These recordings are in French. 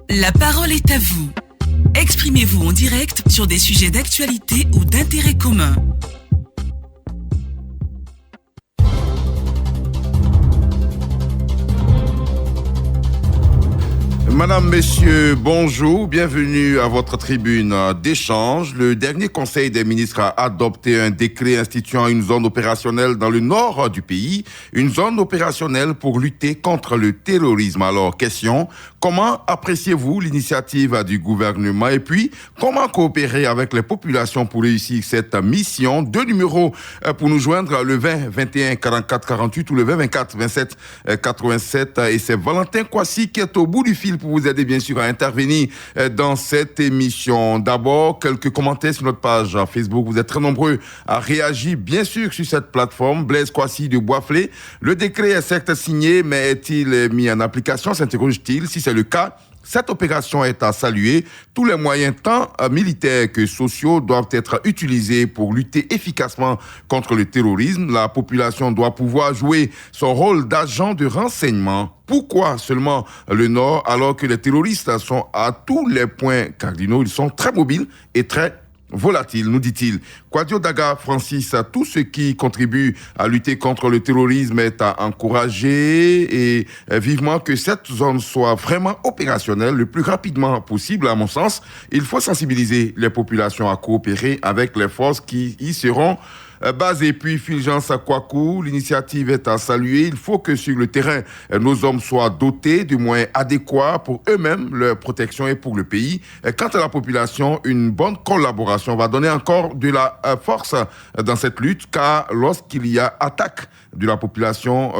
La parole est à vous. Exprimez-vous en direct sur des sujets d'actualité ou d'intérêt commun. Madame, Messieurs, bonjour, bienvenue à votre tribune d'échange. Le dernier Conseil des ministres a adopté un décret instituant une zone opérationnelle dans le nord du pays, une zone opérationnelle pour lutter contre le terrorisme. Alors, question, comment appréciez-vous l'initiative du gouvernement et puis comment coopérer avec les populations pour réussir cette mission? Deux numéros pour nous joindre, le 20 21 44 48 ou le 20 24 27 87. Et c'est Valentin Kwasi qui est au bout du fil pour vous aider bien sûr à intervenir dans cette émission. D'abord, quelques commentaires sur notre page Facebook. Vous êtes très nombreux à réagir bien sûr sur cette plateforme. Blaise Kwasi de Boisflé. Le décret est certes signé, mais est-il mis en application, s'interroge-t-il? Si c'est le cas, cette opération est à saluer. Tous les moyens, tant militaires que sociaux, doivent être utilisés pour lutter efficacement contre le terrorisme. La population doit pouvoir jouer son rôle d'agent de renseignement. Pourquoi seulement le Nord, alors que les terroristes sont à tous les points cardinaux? Ils sont très mobiles et très volatile, nous dit-il. Kwadio Daga Francis, tout ce qui contribue à lutter contre le terrorisme est à encourager et vivement que cette zone soit vraiment opérationnelle le plus rapidement possible, à mon sens. Il faut sensibiliser les populations à coopérer avec les forces qui y seront basées. Puis Fulgence Kwaku, l'initiative est à saluer. Il faut que sur le terrain, nos hommes soient dotés de moyens adéquats pour eux-mêmes, leur protection et pour le pays. Quant à la population, une bonne collaboration va donner encore de la force dans cette lutte, car lorsqu'il y a attaque de la population,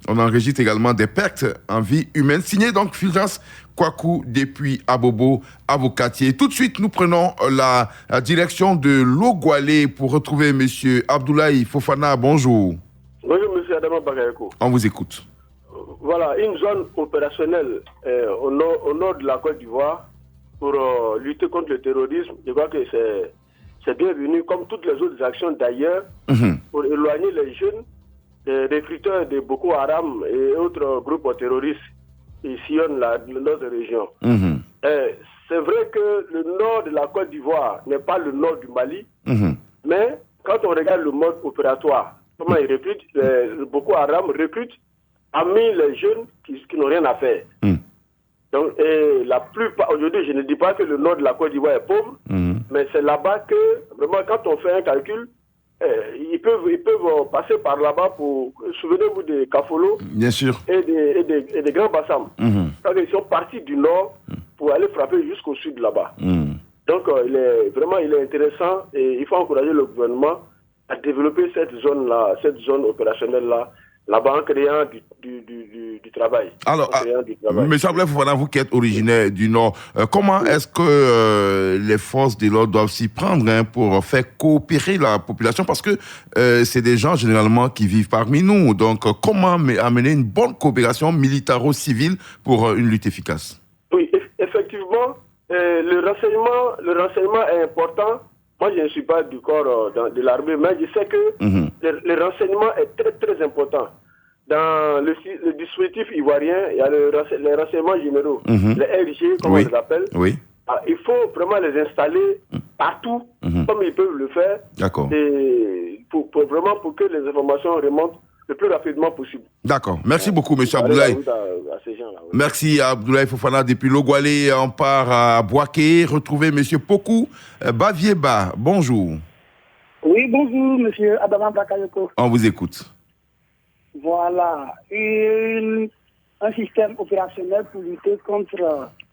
on enregistre également des pertes en vie humaine. Signé donc Fulgence Kwaku depuis Abobo, avocatier. Tout de suite, nous prenons la direction de Logwalé pour retrouver M. Abdoulaye Fofana. Bonjour. Bonjour, M. Adama Bagayoko. On vous écoute. Voilà, une zone opérationnelle au nord de la Côte d'Ivoire pour lutter contre le terrorisme. Je crois que c'est bienvenu, comme toutes les autres actions d'ailleurs, pour éloigner les jeunes des recruteurs de Boko Haram et autres groupes terroristes qui sillonnent notre région. C'est vrai que le nord de la Côte d'Ivoire n'est pas le nord du Mali, mais quand on regarde le mode opératoire, comment ils recrutent, Boko Haram recrute parmi les jeunes qui n'ont rien à faire. Donc, et la plupart, aujourd'hui, je ne dis pas que le nord de la Côte d'Ivoire est pauvre, mais c'est là-bas que, vraiment, quand on fait un calcul, ils peuvent passer par là-bas pour... Souvenez-vous des Kafolo. Bien sûr. Et des Grands Bassam. Ils sont partis du nord pour aller frapper jusqu'au sud là-bas. Donc, il est intéressant et il faut encourager le gouvernement à développer cette zone-là, cette zone opérationnelle-là, là-bas en créant du travail. Alors, M. Abdoulaye Fofana, vous qui êtes originaire du Nord, comment est-ce que les forces de l'ordre doivent s'y prendre pour faire coopérer la population? Parce que c'est des gens généralement qui vivent parmi nous. Donc, comment amener une bonne coopération militaro-civile pour une lutte efficace? Oui, effectivement, le renseignement est important. Moi, je ne suis pas du corps de l'armée, mais je sais que le renseignement est très, très important. Dans le dispositif ivoirien, il y a les renseignements généraux, les RG, comme on les appelle. Oui. Il faut vraiment les installer partout, comme ils peuvent le faire. D'accord. Et pour que les informations remontent le plus rapidement possible. D'accord. Merci beaucoup, M. Abdoulaye. À ces gens-là, oui. Merci à Abdoulaye Fofana depuis Logwalé. On part à Boaké. Retrouver M. Pokou Bavieba. Bonjour. Oui, bonjour, M. Adama Bakayoko. On vous écoute. Voilà. Un système opérationnel pour lutter contre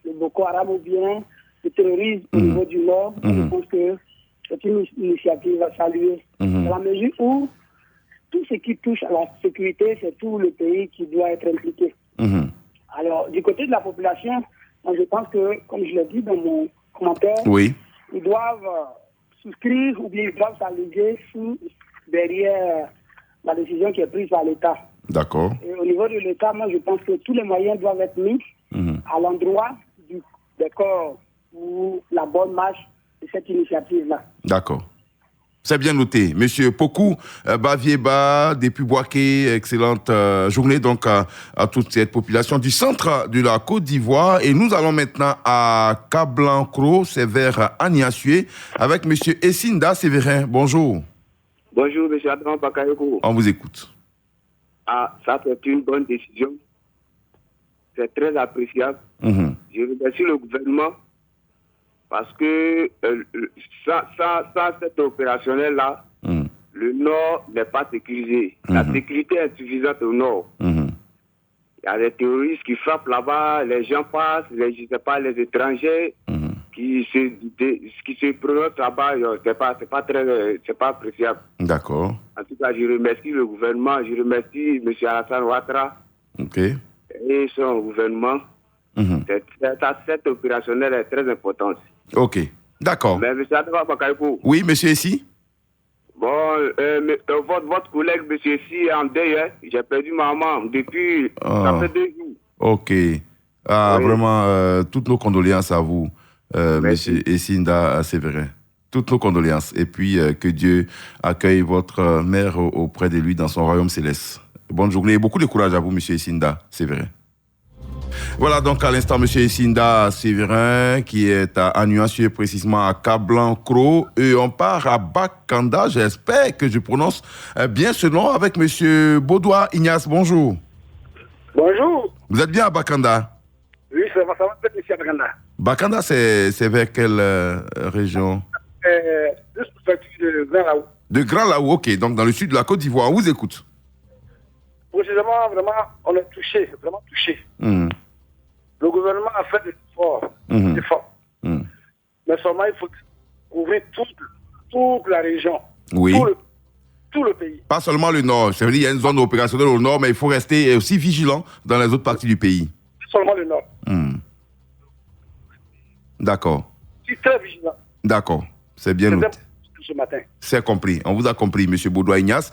le Boko Haram ou bien le terrorisme au niveau du Nord. Je pense que c'est une initiative à saluer. Dans la mesure où tout ce qui touche à la sécurité, c'est tout le pays qui doit être impliqué. Alors, du côté de la population, moi, je pense que, comme je l'ai dit dans mon commentaire, ils doivent souscrire ou bien ils doivent s'alléger derrière la décision qui est prise par l'État. D'accord. Et au niveau de l'État, moi, je pense que tous les moyens doivent être mis à l'endroit des corps pour la bonne marche de cette initiative-là. D'accord. C'est bien noté. Monsieur Pokou Bavieba, depuis Boaké, excellente journée donc à toute cette population du centre de la Côte d'Ivoire. Et nous allons maintenant à Kablancro, c'est vers Agnassoué, avec monsieur Essinda Sévérin. Bonjour. Bonjour, monsieur Adam Bakayoko. On vous écoute. Ah, ça c'est une bonne décision. C'est très appréciable. Je remercie le gouvernement parce que cet opérationnel-là, le Nord n'est pas sécurisé. La sécurité est insuffisante au Nord. Il y a des terroristes qui frappent là-bas, les gens passent, je ne sais pas, les étrangers qui se prononcent là-bas, c'est pas appréciable. D'accord. En tout cas, je remercie le gouvernement, je remercie M. Alassane Ouattara et son gouvernement. Cette opérationnelle est très importante. Ok, d'accord. Mais M. Adama Bakayoko. Oui, monsieur Essi. Bon, votre collègue, M. Essi, est en deuil. J'ai perdu ma maman depuis, ça fait 2 jours. Ok. Ah, oui. Vraiment, toutes nos condoléances à vous, monsieur Essinda Sévérin. Toutes nos condoléances. Et puis, que Dieu accueille votre mère auprès de lui dans son royaume céleste. Bonne journée et beaucoup de courage à vous, monsieur Essinda Sévérin. Voilà donc à l'instant monsieur Essinda Sévérin qui est à Agnassoué, précisément à Kablancro, et on part à Bakanda. J'espère que je prononce bien ce nom avec monsieur Baudouin Ignace. Bonjour. Bonjour. Vous êtes bien à Bakanda? Oui, ça va peut-être ici à Bakanda. Bakanda, c'est vers quelle région? Juste de Grand Laou. De Grand Laou, ok. Donc dans le sud de la Côte d'Ivoire. On vous écoute. Précisément, vraiment, on est touché, vraiment touché. Le gouvernement a fait des efforts. Mais seulement, il faut couvrir toute la région. Oui. Tout le pays. Pas seulement le nord. Ça veut dire qu'il y a une zone opérationnelle au nord, mais il faut rester aussi vigilant dans les autres parties du pays. Seulement le nord. D'accord. Je suis très vigilant. D'accord. C'est bien noté. Ce matin. C'est compris. On vous a compris, monsieur Baudouin Ignace,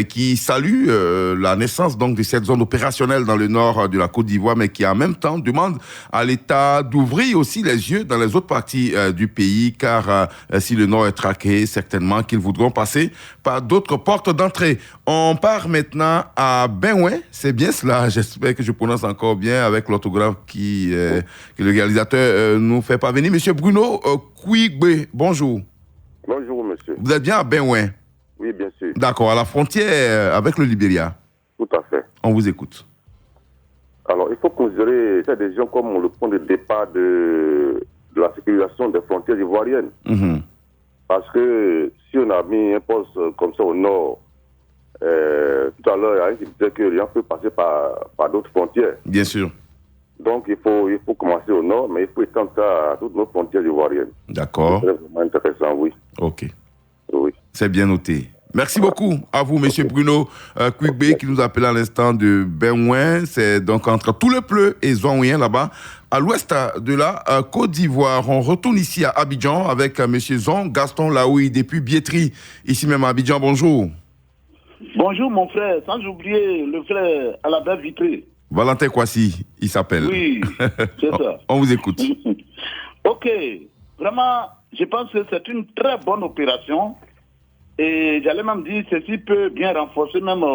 qui salue la naissance donc de cette zone opérationnelle dans le nord de la Côte d'Ivoire, mais qui en même temps demande à l'État d'ouvrir aussi les yeux dans les autres parties du pays, car si le nord est traqué, certainement qu'ils voudront passer par d'autres portes d'entrée. On part maintenant à Benouin. C'est bien cela. J'espère que je prononce encore bien avec l'orthographe que le réalisateur nous fait parvenir. Monsieur Bruno Kouigbe, bonjour. Bonjour, monsieur. Vous êtes bien à Benouin? Oui, bien sûr. D'accord, à la frontière avec le Libéria. Tout à fait. On vous écoute. Alors, il faut considérer cette décision comme le point de départ de la sécurisation des frontières ivoiriennes. Parce que si on a mis un poste comme ça au nord, tout à l'heure, il y a un qui disait que rien ne peut passer par d'autres frontières. Bien sûr. Donc, il faut commencer au nord, mais il faut étendre ça à toutes nos frontières ivoiriennes. D'accord. C'est vraiment intéressant, oui. Ok. Oui. C'est bien noté. Merci beaucoup à vous, monsieur Bruno Kouigbe, qui nous appelle à l'instant de Benouin. C'est donc entre Toulepleu et Zonouien, là-bas, à l'ouest de la Côte d'Ivoire. On retourne ici à Abidjan avec monsieur Zon Gaston Laoui, depuis Biétry, ici même à Abidjan. Bonjour. Bonjour, mon frère. Sans oublier le frère à la belle vitrée. Valentin Kwasi, il s'appelle. Oui, c'est ça. On vous écoute. Ok. Vraiment, je pense que c'est une très bonne opération. Et j'allais même dire, ceci peut bien renforcer même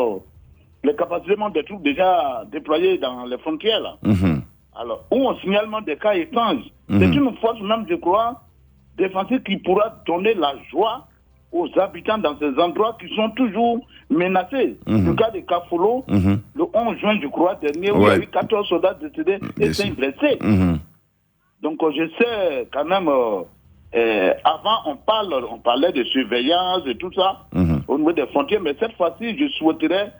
les capacités des troupes déjà déployées dans les frontières. Là. Alors, où on signalement des cas étranges. C'est une force même, je crois, défensive qui pourra donner la joie aux habitants dans ces endroits qui sont toujours menacés. Le cas de Kafolo, le 11 juin, je crois, dernier, où il y a eu 14 soldats décédés et 5 blessés. Donc, je sais quand même, avant, on parlait de surveillance et tout ça au niveau des frontières, mais cette fois-ci, je souhaiterais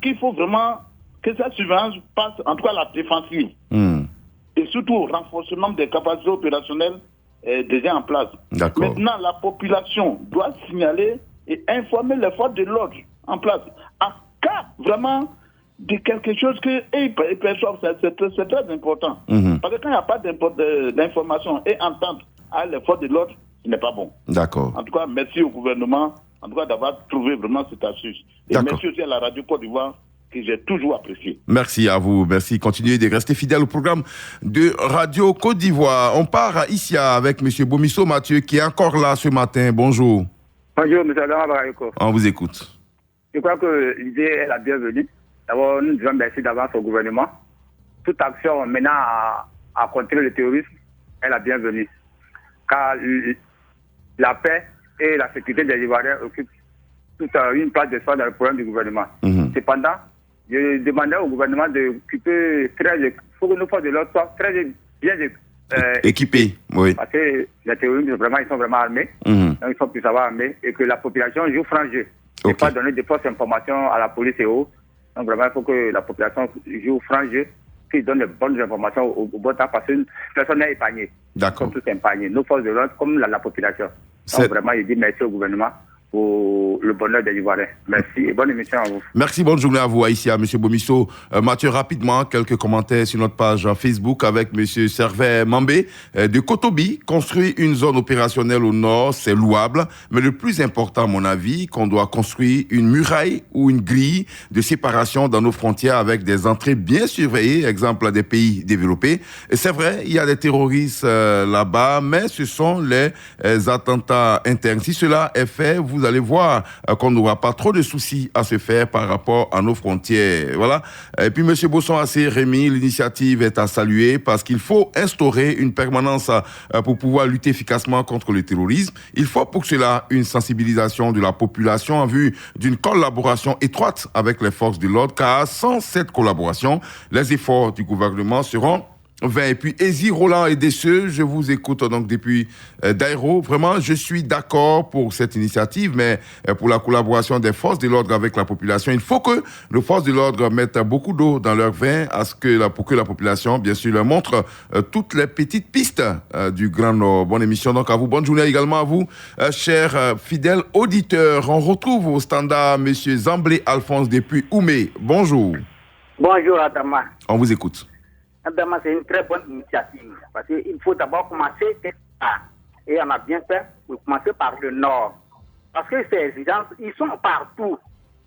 qu'il faut vraiment que cette surveillance passe, en tout cas la défensive, et surtout au renforcement des capacités opérationnelles déjà en place. Maintenant, la population doit signaler et informer les forces de l'ordre en place. En cas vraiment de quelque chose qu'ils perçoivent, c'est très important. Parce que quand il n'y a pas d'information et entente à les forces de l'ordre, ce n'est pas bon. D'accord. En tout cas, merci au gouvernement en tout cas d'avoir trouvé vraiment cette astuce. Et merci aussi à la radio Côte d'Ivoire, que j'ai toujours apprécié. Merci à vous. Merci. Continuez de rester fidèle au programme de Radio Côte d'Ivoire. On part ici avec M. Bomisso Mathieu qui est encore là ce matin. Bonjour. Bonjour, M. Adama Bakayoko. On vous écoute. Je crois que l'idée est la bienvenue. D'abord, nous devons merci d'avance au gouvernement. Toute action menant à contrer le terrorisme est la bienvenue. Car la paix et la sécurité des Ivoiriens occupent toute une place de soin dans le programme du gouvernement. Cependant, je demandais au gouvernement d'occuper il faut que nos forces de l'ordre soient très bien équipés. Oui. Parce que les terroristes, vraiment, ils sont vraiment armés. Donc, il faut plus savoir armés et que la population joue franc jeu. Et pas donner de fausses informations à la police et autres. Donc, vraiment, il faut que la population joue franc jeu, qu'ils donnent les bonnes informations au bon temps parce que personne n'est épargné. D'accord. Ils sont tous épargnés. Nos forces de l'ordre, comme la population. Donc, vraiment, je dis merci au gouvernement pour le bonheur des Ivoiriens. Merci et bonne émission à vous. Merci, bonne journée à vous, Aïssia, M. Bomisso. Mathieu, rapidement, quelques commentaires sur notre page Facebook avec M. Servet Mambé. De Kotobi, construire une zone opérationnelle au nord, c'est louable, mais le plus important, à mon avis, qu'on doit construire une muraille ou une grille de séparation dans nos frontières avec des entrées bien surveillées, exemple des pays développés. Et c'est vrai, il y a des terroristes là-bas, mais ce sont les attentats internes. Si cela est fait, vous allez voir qu'on n'aura pas trop de soucis à se faire par rapport à nos frontières. Voilà. Et puis, M. Bosson-Assé, Rémi, l'initiative est à saluer parce qu'il faut instaurer une permanence pour pouvoir lutter efficacement contre le terrorisme. Il faut pour cela une sensibilisation de la population en vue d'une collaboration étroite avec les forces de l'ordre, car sans cette collaboration, les efforts du gouvernement seront vains. Et puis, Ezi Roland et Desseux, je vous écoute donc depuis Daïro. Vraiment, je suis d'accord pour cette initiative, mais pour la collaboration des forces de l'ordre avec la population, il faut que les forces de l'ordre mettent beaucoup d'eau dans leur vin pour que la population, bien sûr, leur montre toutes les petites pistes du Grand Nord. Bonne émission donc à vous. Bonne journée également à vous, chers fidèles auditeurs. On retrouve au standard M. Zamblé Alphonse depuis Oumé. Bonjour. Bonjour, Adama. On vous écoute. Adama, c'est une très bonne initiative parce qu'il faut d'abord commencer et on a bien fait pour commencer par le nord. Parce que ces gens, ils sont partout.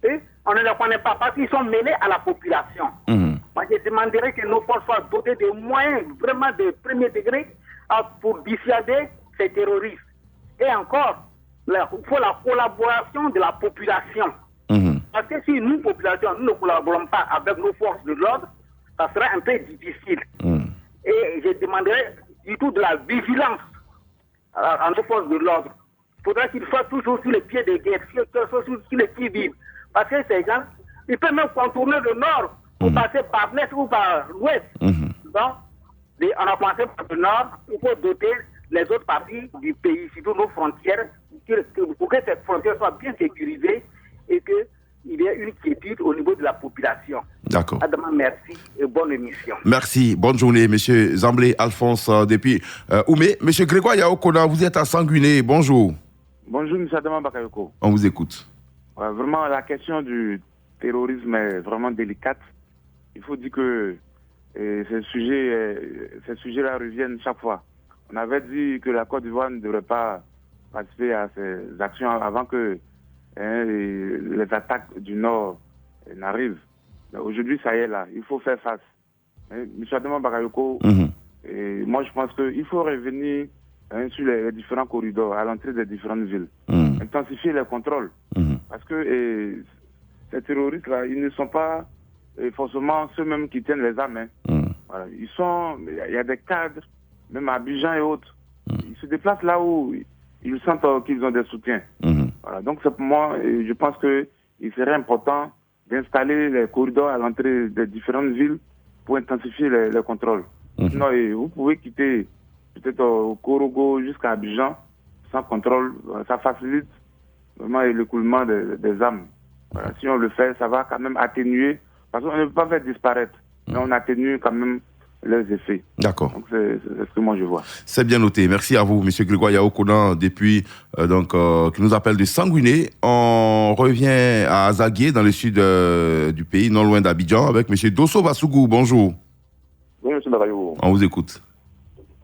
Et on ne les connaît pas parce qu'ils sont mêlés à la population. Moi, je demanderais que nos forces soient dotées de moyens vraiment de premier degré pour dissuader ces terroristes. Et encore, il faut la collaboration de la population. Parce que si nous, population, nous ne collaborons pas avec nos forces de l'ordre, ça sera un peu difficile. Et je demanderais du tout de la vigilance à nos forces de l'ordre. Il faudra qu'ils soient toujours sur les pieds de guerre, sur les pieds vifs. Parce que ces gens, ils peuvent même contourner le nord pour passer par l'est ou par l'ouest. Donc, on a commencé par le nord, il faut doter les autres parties du pays, surtout nos frontières, pour que ces frontières soient bien sécurisées et qu'il y ait une quiétude au niveau de la population. D'accord. Adama, merci et bonne émission. Merci. Bonne journée, Monsieur Zamblé Alphonse depuis Oumé. Monsieur Grégoire Yaokona, vous êtes à Sanguiné. Bonjour. Bonjour, M. Adama Bakayoko. On vous écoute. Vraiment, la question du terrorisme est vraiment délicate. Il faut dire que ces sujets-là reviennent chaque fois. On avait dit que la Côte d'Ivoire ne devrait pas participer à ces actions avant que les attaques du Nord n'arrivent. Aujourd'hui, ça y est là. Il faut faire face. M. Adama Bakayoko, moi je pense qu'il faut revenir sur les différents corridors, à l'entrée des différentes villes. Intensifier les contrôles. Parce que ces terroristes-là, ils ne sont pas forcément ceux-mêmes qui tiennent les armes. Voilà. Il y a des cadres, même à Abidjan et autres. Ils se déplacent là où ils sentent qu'ils ont des soutiens. Voilà. Donc c'est pour moi, je pense qu'il serait important d'installer les corridors à l'entrée des différentes villes pour intensifier les contrôles. Sinon, vous pouvez quitter peut-être au Korogo jusqu'à Abidjan sans contrôle. Ça facilite vraiment l'écoulement des armes. Voilà. Si on le fait, ça va quand même atténuer, parce qu'on ne peut pas faire disparaître, mais on atténue quand même leurs effets. D'accord. Donc c'est ce que moi je vois. C'est bien noté. Merci à vous, M. Grégoire Yaokona, depuis qui nous appelle de Sanguiné. On revient à Azaguié, dans le sud du pays, non loin d'Abidjan, avec M. Dosso Bassougou. Bonjour. Oui, M. Barayo. On vous écoute.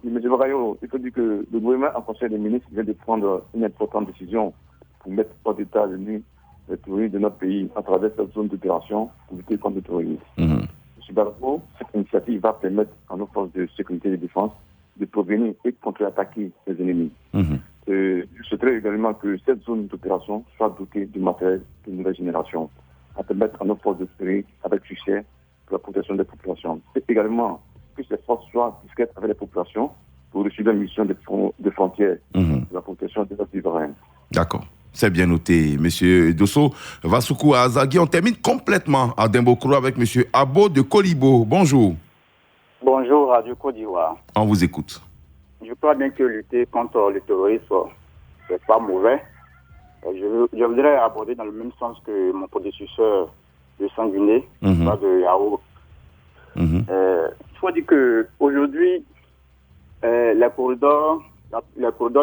M. Barayo, il faut dire que le gouvernement en Conseil des ministres vient de prendre une importante décision pour mettre hors d'état de nuit les terroristes de notre pays à travers cette zone d'opération pour lutter contre le terrorisme. M. Barayo, cette initiative va permettre à nos forces de sécurité et de défense de prévenir et de contre-attaquer les ennemis. je souhaiterais également que cette zone d'opération soit dotée du matériel de nouvelle génération, à permettre à nos forces de sécurité avec succès pour la protection des populations. Et également que ces forces soient discrètes avec les populations pour réussir la mission de frontières, de la protection des riverains. D'accord. C'est bien noté, M. Dosso. Vassoukou à Azagui. On termine complètement à Dimbokro avec M. Abo de Kolibo. Bonjour. Bonjour, Radio Côte d'Ivoire. On vous écoute. Je crois bien que lutter contre le terrorisme, c'est pas mauvais. Je voudrais aborder dans le même sens que mon prédécesseur de Sanguiné, de Yao. Il faut dire qu'aujourd'hui, les corridors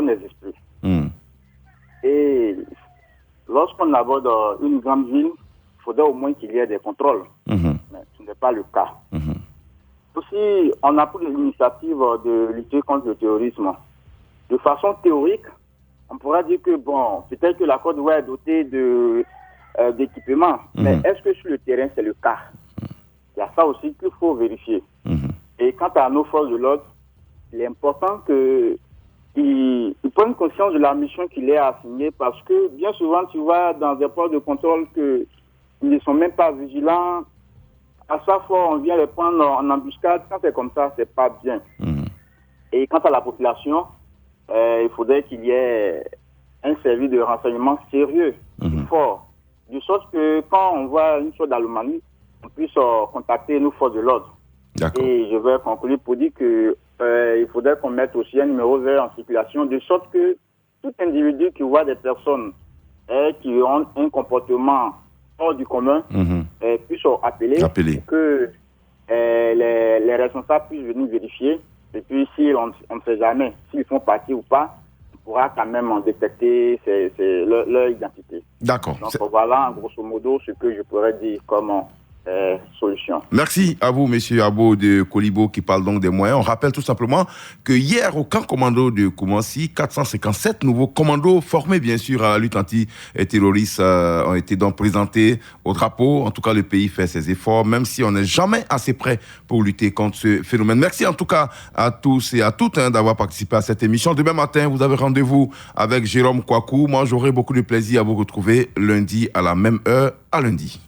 n'existent plus. Et lorsqu'on aborde une grande ville, il faudrait au moins qu'il y ait des contrôles. Mais ce n'est pas le cas. Aussi, on a pris l'initiative de lutter contre le terrorisme. De façon théorique, on pourrait dire que, bon, peut-être que la Côte d'Ivoire est dotée d'équipements, mais est-ce que sur le terrain, c'est le cas? Il y a ça aussi qu'il faut vérifier. Et quant à nos forces de l'ordre, il est important qu'ils prennent conscience de la mission qu'il est assigné, parce que bien souvent, tu vois dans des postes de contrôle qu'ils ne sont même pas vigilants. À chaque fois, on vient les prendre en embuscade. Quand c'est comme ça, c'est pas bien. Et quant à la population, il faudrait qu'il y ait un service de renseignement sérieux, fort, de sorte que quand on voit une chose d'Allemagne, on puisse contacter nos forces de l'ordre. Et je vais conclure pour dire que il faudrait qu'on mette aussi un numéro vert en circulation, de sorte que tout individu qui voit des personnes qui ont un comportement hors du commun puisse appeler pour que les responsables puissent venir vérifier. Et puis, si on ne sait jamais s'ils font partie ou pas, on pourra quand même en détecter leur identité. D'accord. Donc, voilà, en grosso modo, ce que je pourrais dire comme solution. Merci à vous, M. Abo de Kolibo, qui parle donc des moyens. On rappelle tout simplement que hier, au camp commando de Koumansi, 457 nouveaux commandos formés, bien sûr, à la lutte anti-terroriste ont été donc présentés au drapeau. En tout cas, le pays fait ses efforts, même si on n'est jamais assez prêt pour lutter contre ce phénomène. Merci en tout cas à tous et à toutes d'avoir participé à cette émission. Demain matin, vous avez rendez-vous avec Jérôme Kouakou. Moi, j'aurai beaucoup de plaisir à vous retrouver lundi à la même heure. À lundi.